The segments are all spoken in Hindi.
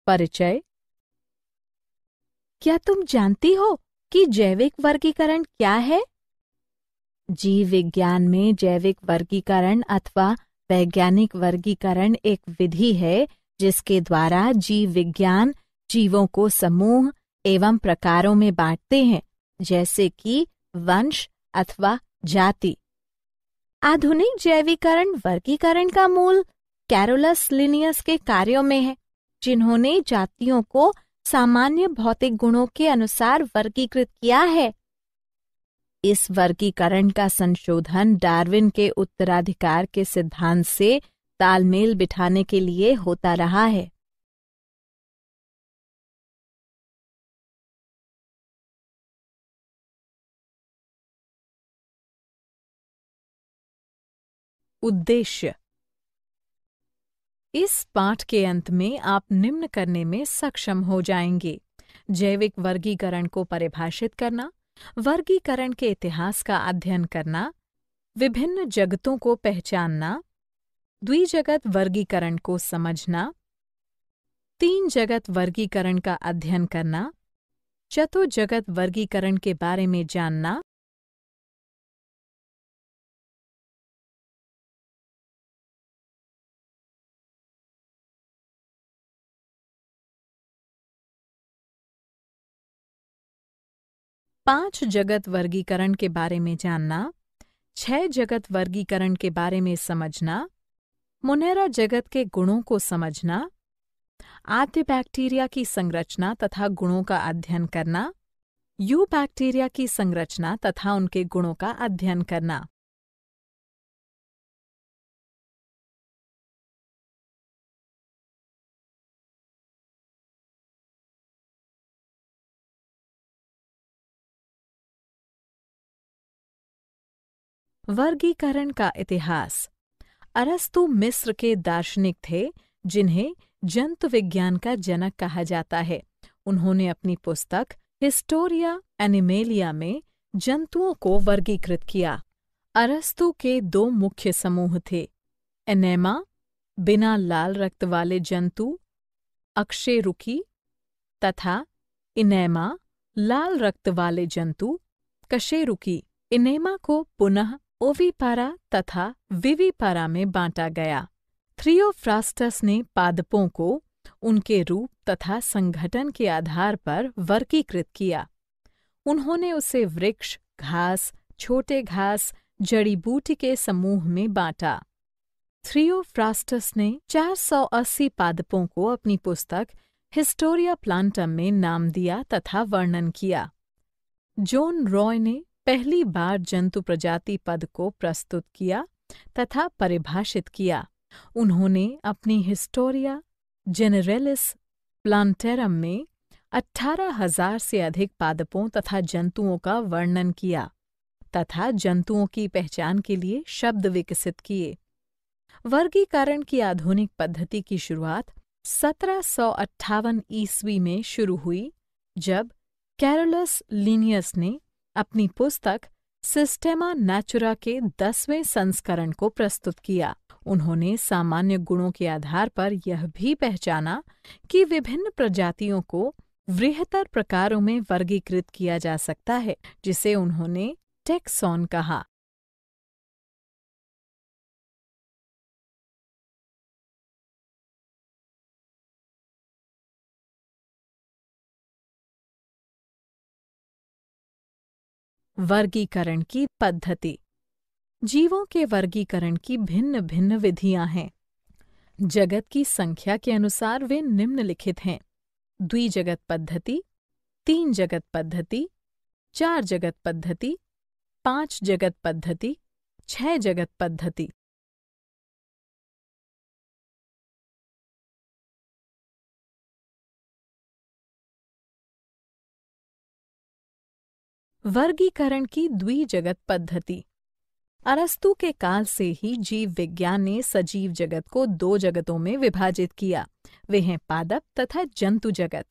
परिचय। क्या तुम जानती हो कि जैविक वर्गीकरण क्या है? जीव विज्ञान में जैविक वर्गीकरण अथवा वैज्ञानिक वर्गीकरण एक विधि है जिसके द्वारा जीव विज्ञान जीवों को समूह एवं प्रकारों में बांटते हैं, जैसे कि वंश अथवा जाति। आधुनिक जैविकरण वर्गीकरण का मूल कैरोलस लिनियस के कार्यों में है, जिन्होंने जातियों को सामान्य भौतिक गुणों के अनुसार वर्गीकृत किया है। इस वर्गीकरण का संशोधन डार्विन के उत्तराधिकार के सिद्धांत से तालमेल बिठाने के लिए होता रहा है। उद्देश्य। इस पाठ के अंत में आप निम्न करने में सक्षम हो जाएंगे: जैविक वर्गीकरण को परिभाषित करना, वर्गीकरण के इतिहास का अध्ययन करना, विभिन्न जगतों को पहचानना, द्विजगत वर्गीकरण को समझना, तीन जगत वर्गीकरण का अध्ययन करना, चतुर्जगत वर्गीकरण के बारे में जानना, पांच जगत वर्गीकरण के बारे में जानना, छह जगत वर्गीकरण के बारे में समझना, मोनेरा जगत के गुणों को समझना, आद्य बैक्टीरिया की संरचना तथा गुणों का अध्ययन करना, यू बैक्टीरिया की संरचना तथा उनके गुणों का अध्ययन करना। वर्गीकरण का इतिहास। अरस्तु मिस्र के दार्शनिक थे जिन्हें जंतु विज्ञान का जनक कहा जाता है। उन्होंने अपनी पुस्तक हिस्टोरिया एनिमेलिया में जंतुओं को वर्गीकृत किया। अरस्तु के दो मुख्य समूह थे: एनेमा, बिना लाल रक्त वाले जंतु अकशेरुकी, तथा इनेमा, लाल रक्त वाले जंतु कशेरुकी। इनेमा को पुनः ओविपारा तथा विविपारा में बांटा गया। थ्रियोफ्रास्टस ने पादपों को उनके रूप तथा संगठन के आधार पर वर्गीकृत किया। उन्होंने उसे वृक्ष, घास, छोटे घास, जड़ी बूटी के समूह में बांटा। थ्रियोफ्रास्टस ने 480 पादपों को अपनी पुस्तक हिस्टोरिया प्लांटम में नाम दिया तथा वर्णन किया। जॉन रॉय ने पहली बार जंतु प्रजाति पद को प्रस्तुत किया तथा परिभाषित किया। उन्होंने अपनी हिस्टोरिया जेनेरेलिस प्लांटेरम में 18,000 से अधिक पादपों तथा जंतुओं का वर्णन किया तथा जंतुओं की पहचान के लिए शब्द विकसित किए। वर्गीकरण की आधुनिक पद्धति की शुरुआत 1758 ईस्वी में शुरू हुई, जब कैरोलस लिनियस ने अपनी पुस्तक सिस्टेमा नेचुरा के 10वें संस्करण को प्रस्तुत किया। उन्होंने सामान्य गुणों के आधार पर यह भी पहचाना कि विभिन्न प्रजातियों को वृहत्तर प्रकारों में वर्गीकृत किया जा सकता है, जिसे उन्होंने टेक्सॉन कहा। वर्गीकरण की पद्धति। जीवों के वर्गीकरण की भिन्न भिन्न विधियां हैं। जगत की संख्या के अनुसार वे निम्नलिखित हैं: द्विजगत पद्धति, तीन जगत पद्धति, चार जगत पद्धति, पांच जगत पद्धति, छह जगत पद्धति। वर्गीकरण की द्विजगत पद्धति। अरस्तु के काल से ही जीव विज्ञान ने सजीव जगत को दो जगतों में विभाजित किया। वे हैं पादप तथा जंतु जगत।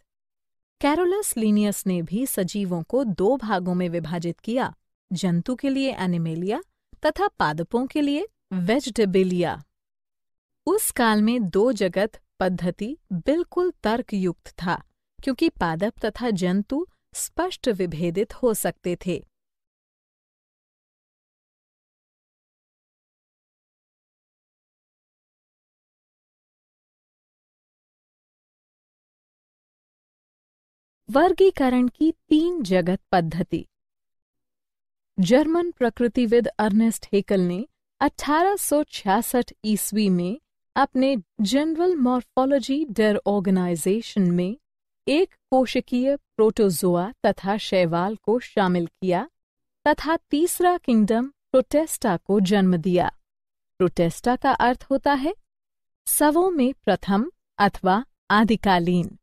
कैरोलस लिनियस ने भी सजीवों को दो भागों में विभाजित किया: जंतु के लिए एनिमेलिया तथा पादपों के लिए वेजिटेबिलिया। उस काल में दो जगत पद्धति बिल्कुल तर्कयुक्त था, क्योंकि पादप तथा जंतु स्पष्ट विभेदित हो सकते थे। वर्गीकरण की 3 जगत पद्धति। जर्मन प्रकृतिविद अर्नेस्ट हेकल ने 1866 ईस्वी में अपने जनरल मॉर्फोलॉजी डेर ऑर्गेनाइजेशन में एक कोशिकीय प्रोटोजोआ तथा शैवाल को शामिल किया तथा तीसरा किंगडम प्रोटेस्टा को जन्म दिया। प्रोटेस्टा का अर्थ होता है सवों में प्रथम अथवा आदिकालीन।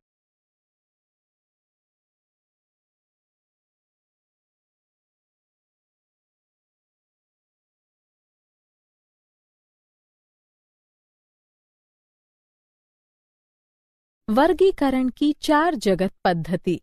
वर्गीकरण की 4 जगत पद्धति।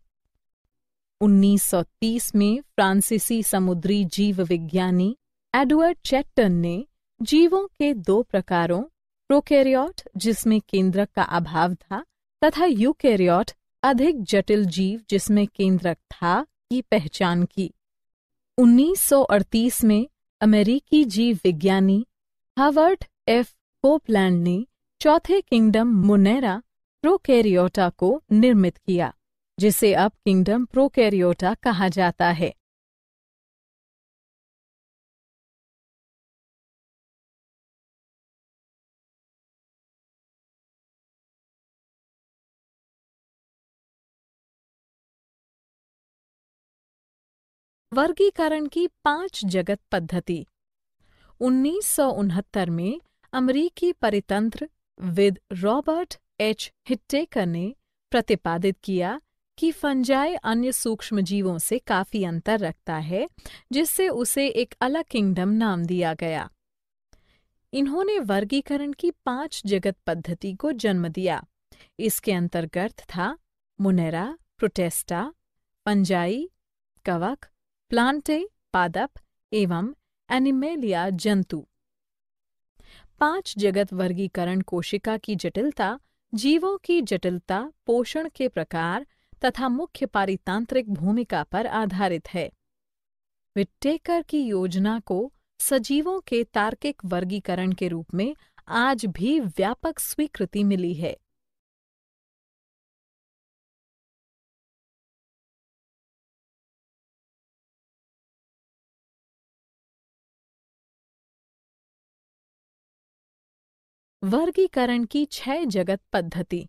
1930 में फ्रांसीसी समुद्री जीव विज्ञानी एडवर्ड चैटन ने जीवों के 2 प्रकारों, प्रोकैरियोट जिसमें केंद्रक का अभाव था तथा यूकैरियोट अधिक जटिल जीव जिसमें केंद्रक था, की पहचान की। 1938 में अमेरिकी जीव विज्ञानी हावर्ड एफ कोपलैंड ने चौथे किंगडम मोनेरा प्रोकैरियोटा को निर्मित किया, जिसे अब किंगडम प्रोकैरियोटा कहा जाता है। वर्गीकरण की 5 जगत पद्धति। 1969 में अमेरिकी परितंत्र विद रॉबर्ट एच हिट्टेकर ने प्रतिपादित किया कि फंजाई अन्य सूक्ष्मजीवों से काफी अंतर रखता है, जिससे उसे एक अलग किंगडम नाम दिया गया। इन्होंने वर्गीकरण की 5 जगत पद्धति को जन्म दिया। इसके अंतर्गत था मोनेरा, प्रोटेस्टा, फंजाई, कवक, प्लांटे, पादप एवं एनिमेलिया जंतु। 5 जगत वर्गीकरण कोशिका की जटिलता, जीवों की जटिलता, पोषण के प्रकार तथा मुख्य पारितांत्रिक भूमिका पर आधारित है। विट्टेकर की योजना को सजीवों के तार्किक वर्गीकरण के रूप में आज भी व्यापक स्वीकृति मिली है। वर्गीकरण की 6 जगत पद्धति।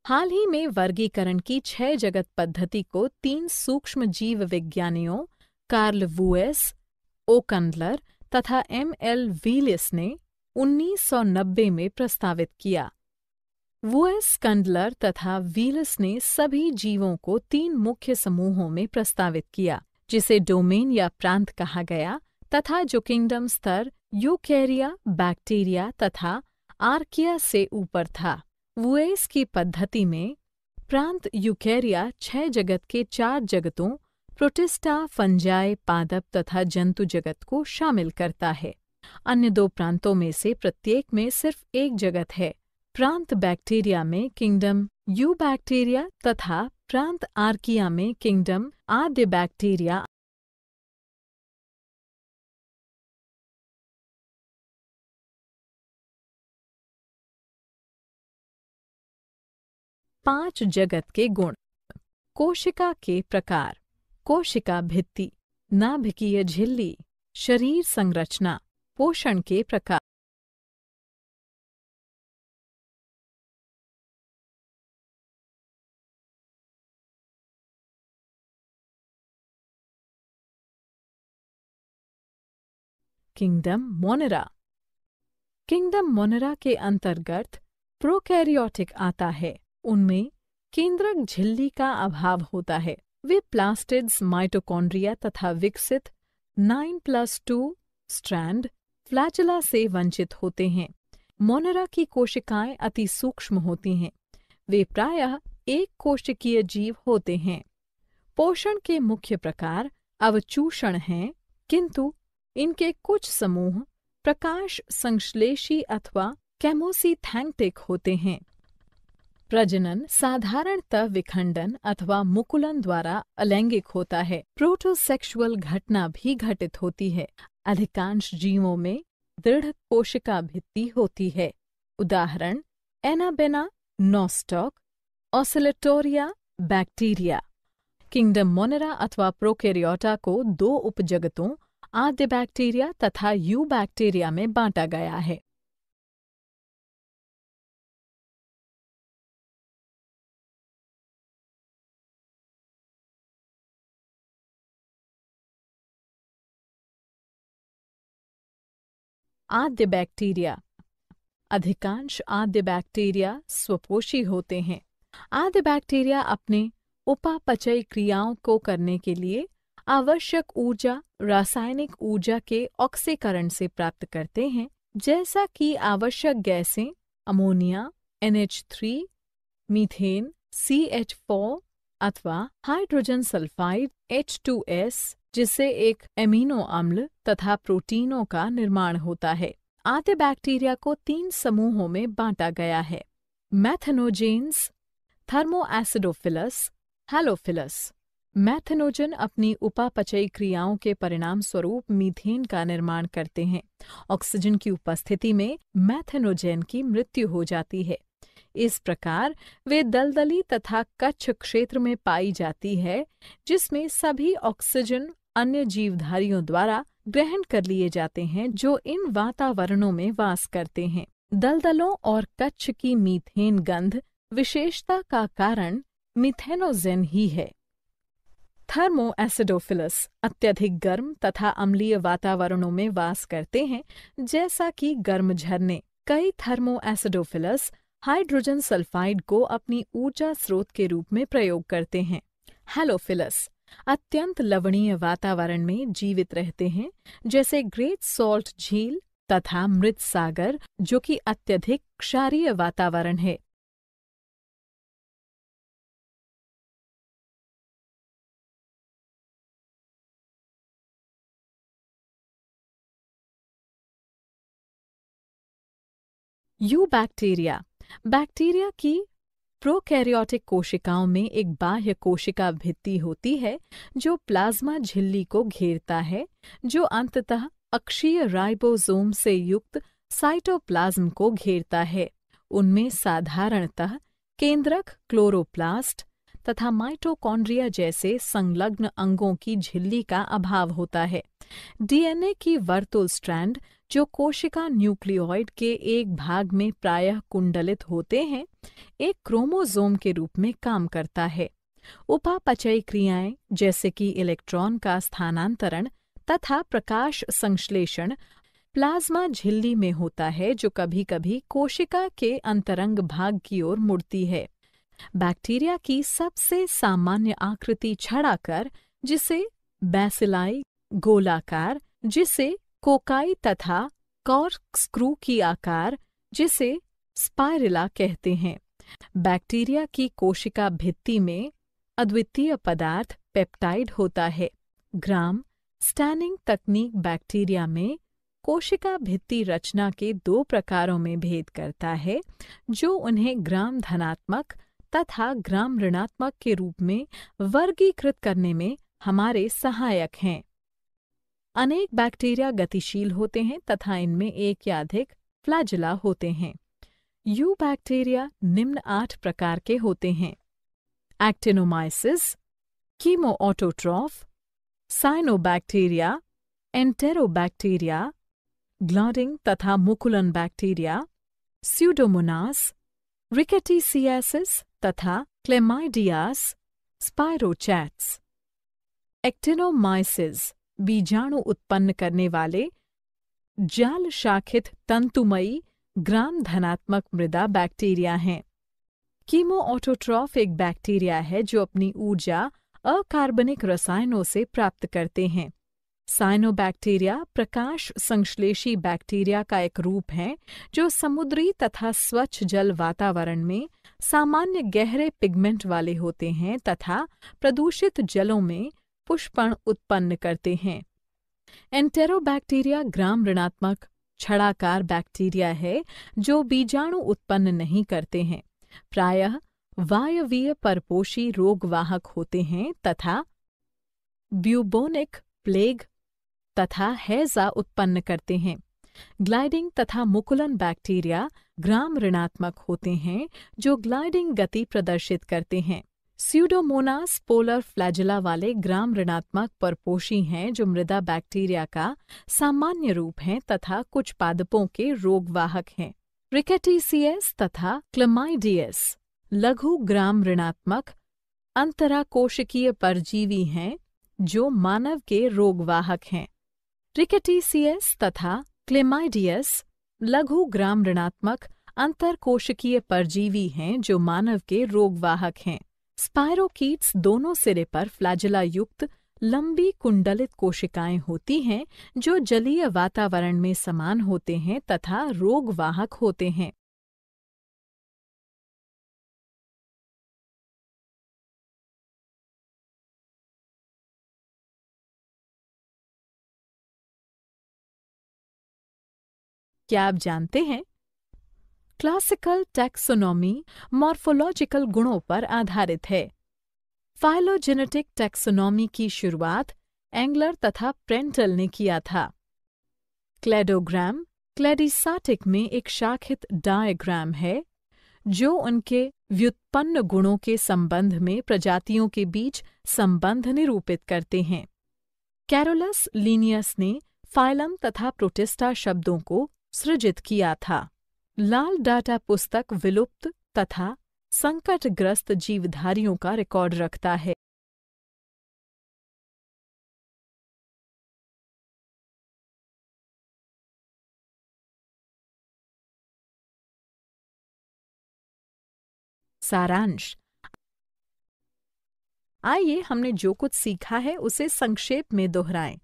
हाल ही में वर्गीकरण की 6 जगत पद्धति को 3 सूक्ष्म जीव विज्ञानियों कार्ल वुएस, ओ कंडलर तथा एम.एल. व्हीलिस ने 1990 में प्रस्तावित किया। वुएस, कंडलर तथा व्हीलिस ने सभी जीवों को 3 मुख्य समूहों में प्रस्तावित किया, जिसे डोमेन या प्रांत कहा गया तथा जो किंगडम स्तर यूकैरिया, बैक्टीरिया तथा आर्किया से ऊपर था। वुएस की पद्धति में प्रांत यूकैरिया 6 जगत के 4 जगतों प्रोटिस्टा, फंजाई, पादप तथा जंतु जगत को शामिल करता है। अन्य 2 प्रांतों में से प्रत्येक में सिर्फ एक जगत है। प्रांत बैक्टीरिया में किंगडम यूबैक्टीरिया तथा प्रांत आर्किया में किंगडम आद्य बैक्टीरिया। पांच जगत के गुण। कोशिका के प्रकार, कोशिका भित्ति, नाभिकीय झिल्ली, शरीर संरचना, पोषण के प्रकार। Kingdom Monera. किंगडम मोनेरा के अंतर्गत प्रोकैरियोटिक आता है। उनमें केंद्रक झिल्ली का अभाव होता है। वे प्लास्टिड्स, माइटोकॉन्ड्रिया तथा विकसित 9+2 स्ट्रैंड फ्लैचेला से वंचित होते हैं। मोनेरा की कोशिकाएं अति सूक्ष्म होती हैं। वे प्रायः एक कोशिकीय जीव होते हैं। पोषण के मुख्य प्रकार अवचूषण हैं, किंतु इनके कुछ समूह प्रकाश संश्लेषी अथवा केमोसिथैंक्टिक होते हैं। प्रजनन साधारणतः विखंडन अथवा मुकुलन द्वारा अलैंगिक होता है। प्रोटोसेक्सुअल घटना भी घटित होती है। अधिकांश जीवों में दृढ़ कोशिका भित्ति होती है। उदाहरण anabaena, nostoc, Oscillatoria, bacteria. Kingdom Monera अथवा प्रोकैरियोटा को 2 उपजगतों आद्य बैक्टीरिया तथा यू बैक्टीरिया में बांटा गया है। आद्य बैक्टीरिया। अधिकांश आद्य बैक्टीरिया स्वपोषी होते हैं। आद्य बैक्टीरिया अपने उपापचय क्रियाओं को करने के लिए आवश्यक ऊर्जा रासायनिक ऊर्जा के ऑक्सीकरण से प्राप्त करते हैं, जैसा कि आवश्यक गैसें अमोनिया, NH3, मीथेन, CH4 अथवा हाइड्रोजन सल्फाइड H2S, जिससे एक एमिनो अम्ल तथा प्रोटीनों का निर्माण होता है। आद्य बैक्टीरिया को 3 समूहों में बांटा गया है: मैथेनोजेन्स, थर्मोएसिडोफिलस, हैलोफिलस। मैथेनोजन अपनी उपापचयी क्रियाओं के परिणाम स्वरूप मीथेन का निर्माण करते हैं। ऑक्सीजन की उपस्थिति में मैथेनोजेन की मृत्यु हो जाती है। इस प्रकार वे दलदली तथा कच्छ क्षेत्र में पाई जाती है, जिसमें सभी ऑक्सीजन अन्य जीवधारियों द्वारा ग्रहण कर लिए जाते हैं जो इन वातावरणों में वास करते हैं। दलदलों और कच्छ की मीथेन गंध विशेषता का कारण मीथेनोजेन ही है। थर्मोएसिडोफिलस अत्यधिक गर्म तथा अम्लीय वातावरणों में वास करते हैं, जैसा कि गर्म झरने। कई थर्मोएसिडोफिलस हाइड्रोजन सल्फाइड को अपनी ऊर्जा स्रोत के रूप में प्रयोग करते हैं। हैलोफिलस अत्यंत लवणीय वातावरण में जीवित रहते हैं, जैसे ग्रेट सॉल्ट झील तथा मृत सागर, जो कि अत्यधिक क्षारीय वातावरण है। You bacteria. बैक्टीरिया की प्रोकैरियोटिक कोशिकाओं में एक बाह्य कोशिका भित्ति होती है जो प्लाज्मा झिल्ली को घेरता है, जो अंततः अक्षीय राइबोसोम से युक्त साइटोप्लाज्म को घेरता है। उनमें साधारणतः केंद्रक, क्लोरोप्लास्ट तथा माइटोकॉन्ड्रिया जैसे संलग्न अंगों की झिल्ली का अभाव होता है। डीएनए की वर्तुल स्ट्रैंड, जो कोशिका न्यूक्लियोइड के एक भाग में प्रायः कुंडलित होते हैं, एक क्रोमोसोम के रूप में काम करता है। उपापचयी क्रियाएं जैसे कि इलेक्ट्रॉन का स्थानांतरण तथा प्रकाश संश्लेषण प्लाज्मा झिल्ली में होता है, जो कभी-कभी कोशिका के अंतरंग भाग की ओर मुड़ती है। बैक्टीरिया की सबसे सामान्य आकृति छड़ाकर, जिसे बैसिलाई गोलाकार, जिसे कोकाई तथा कॉर्कस्क्रू की आकार, जिसे स्पाइरला कहते हैं। बैक्टीरिया की कोशिका भित्ति में अद्वितीय पदार्थ पेप्टाइड होता है। ग्राम स्टैनिंग तकनीक बैक्टीरिया में कोशिका भित्ति रचना के 2 प्रकारों में भेद करता है, जो उन्हें ग्राम धनात्मक तथा ग्राम ऋणात्मक के रूप में वर्गीकृत करने में हमारे सहायक हैं। अनेक बैक्टीरिया गतिशील होते हैं तथा इनमें एक या अधिक फ्लैजेला होते हैं। यू बैक्टीरिया निम्न 8 प्रकार के होते हैं: एक्टिनोमाइसिस, कीमोऑटोट्रॉफ, साइनोबैक्टीरिया, एंटेरोबैक्टीरिया, ग्लॉडिंग तथा मुकुलन बैक्टीरिया, स्यूडोमोनास, रिकेटिसियासिस तथा क्लेमाइडियास, स्पाइरोचैट्स। एक्टिनोमाइसिस बीजाणु उत्पन्न करने वाले जाल शाखित तंतुमयी ग्राम धनात्मक मृदा बैक्टीरिया हैं। कीमोऑटोट्रॉफ एक बैक्टीरिया है जो अपनी ऊर्जा अकार्बनिक रसायनों से प्राप्त करते हैं। साइनोबैक्टीरिया प्रकाश संश्लेषी बैक्टीरिया का एक रूप है जो समुद्री तथा स्वच्छ जल वातावरण में सामान्य गहरे पिगमेंट वाले होते हैं तथा प्रदूषित जलों में पुष्पण उत्पन्न करते हैं। एंटेरोबैक्टीरिया ग्राम ऋणात्मक छड़ाकार बैक्टीरिया है जो बीजाणु उत्पन्न नहीं करते हैं, प्रायः वायवीय परपोषी रोगवाहक होते हैं तथा ब्यूबोनिक प्लेग तथा हैजा उत्पन्न करते हैं। ग्लाइडिंग तथा मुकुलन बैक्टीरिया ग्राम ऋणात्मक होते हैं जो ग्लाइडिंग गति प्रदर्शित करते हैं। स्यूडोमोनास पोलर फ्लैजेला वाले ग्राम ऋणात्मक परपोषी हैं जो मृदा बैक्टीरिया का सामान्य रूप हैं तथा कुछ पादपों के रोगवाहक हैं। रिकेटिसियस तथा क्लमाइडियस लघु ग्राम ऋणात्मक अंतराकोशिकीय परजीवी हैं जो मानव के रोगवाहक हैं। रिकेटिसियस तथा क्लेमाइडियस लघु ग्राम ऋणात्मक अंतरकोशिकीय परजीवी हैं जो मानव के रोगवाहक हैं। स्पाइरोकीट्स दोनों सिरे पर फ्लैजेला युक्त लंबी कुंडलित कोशिकाएं होती हैं जो जलीय वातावरण में समान होते हैं तथा रोगवाहक होते हैं। क्या आप जानते हैं? क्लासिकल टैक्सोनॉमी मॉर्फोलॉजिकल गुणों पर आधारित है। फाइलोजेनेटिक टैक्सोनॉमी की शुरुआत एंगलर तथा प्रेंटल ने किया था। क्लेडोग्राम क्लेडिसाटिक में एक शाखित डायग्राम है जो उनके व्युत्पन्न गुणों के संबंध में प्रजातियों के बीच संबंध निरूपित करते हैं। कैरोलस लीनियस ने फाइलम तथा प्रोटिस्टा शब्दों को सृजित किया था। लाल डाटा पुस्तक विलुप्त तथा संकटग्रस्त जीवधारियों का रिकॉर्ड रखता है। सारांश। आइए हमने जो कुछ सीखा है उसे संक्षेप में दोहराएं।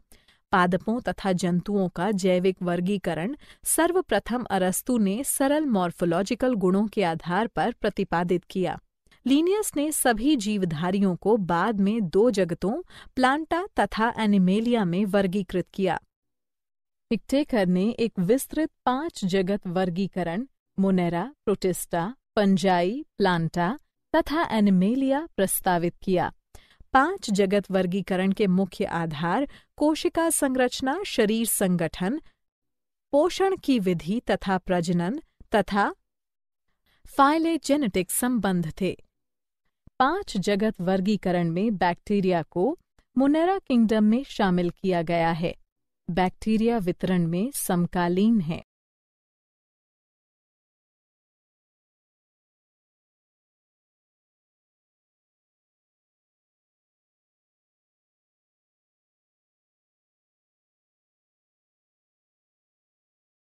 पादपों तथा जंतुओं का जैविक वर्गीकरण सर्वप्रथम अरस्तु ने सरल मॉर्फोलॉजिकल गुणों के आधार पर प्रतिपादित किया। लीनियस ने सभी जीवधारियों को बाद में 2 जगतों प्लांटा तथा एनिमेलिया में वर्गीकृत किया। पिक्टेकर ने एक विस्तृत 5 जगत वर्गीकरण मोनेरा, प्रोटिस्टा, फंजाई, प्लांटा तथा एनिमेलिया प्रस्तावित किया। 5 जगत वर्गीकरण के मुख्य आधार कोशिका संरचना, शरीर संगठन, पोषण की विधि तथा प्रजनन तथा फाइलेजेनेटिक संबंध थे। 5 जगत वर्गीकरण में बैक्टीरिया को मोनेरा किंगडम में शामिल किया गया है। बैक्टीरिया वितरण में समकालीन है।